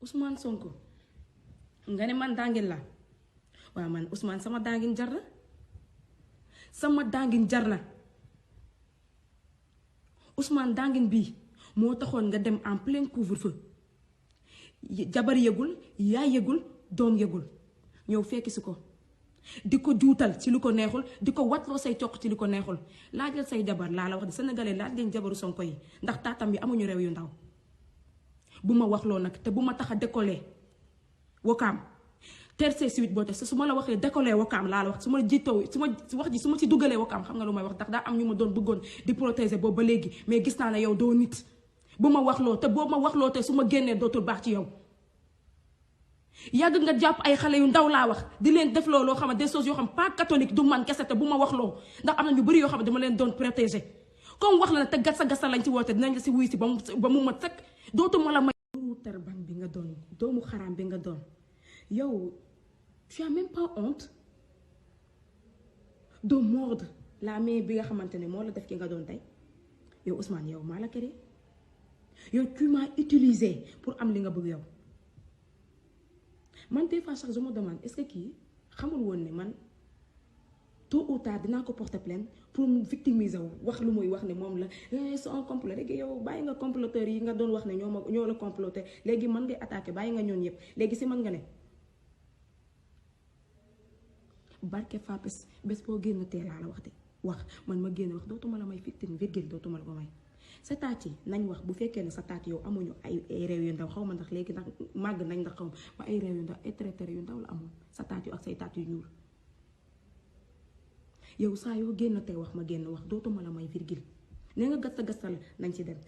Ousmane Sonko nga ne man dangin la waaw man Ousmane sama dangin jar na sama dangin jar na Ousmane dangin bii moo taxoon nga dem en plein couvre-feu jabar yëgul yaay yëgul doom yëgul ñëw fekki si ko di ko juutal ci lu ko neexul di ko watloo say coq ci lu ko neexul laajal say jabar laa la wax di sénégalais laaj leen jabaru Sonko yi ndax taatam yi amuñu réew yu ndaw bu ma waxloo nag te bu ma tax a décoller Wakaam terce suite boo te su ma la waxee décoller Wakaam laa la wax su ma jiitoo su ma wax ji su ma ci dugalee Wakaam xam nga lu may wax ndax daa am ñu ma doon bëggoon di protéger boobu ba léegi mais gis naa ne yow doo nit bu ma waxloo te boo ma waxloo te su ma génnee dootul baax ci yow yàgg nga jàpp ay xale yu ndaw laa wax di leen def loo xam ne des choses yoo xam pas catholique du man kese te bu ma waxloo ndax am na ñu bëri yoo xam ne dama leen doon protéger comme wax la ne te gasa lañ ci woote dinañ la si wuy si ba mu mat sëkk dootuma la may doomu terban bi nga doon doomu xaraam bi nga doon yow tu as même pas honte de mordre la main bi nga xamante ne moo la def ki nga doon tey yow Ousmane yow maa la créé yow tu m'as utilisé pour am li nga bëgg yow man des fois sax je me demande est-ce que kii xamul woon ne man tôt ou tard dinaa ko porter plainte pour mu victimiser wu wax lu muy wax ne moom la c'est un complot léegi yow bàyyi nga comploteurs yi nga doon wax ne ñoo la comploté léegi mën ngay attaqué bàyyi nga ñoon yëpp léegi si mën nga ne barke Fapes bés boo génn teelaa la wax de wax man ma génn wax dootuma la may victime virgule dootuma la ko may sa taat yi nañ wax bu fekkee ne sa taat yow amuñu ay réew yu ndaw xaw ma ndax léegi ndax màgg nañ ndax xaw ma ay réew yu ndaw ay traiteur yu ndaw la amoon sa taat yu ak say taat yu ñuul yow saa yoo génn tey wax ma génn wax dootuma la may virgule ne nga gasta nañ ci dem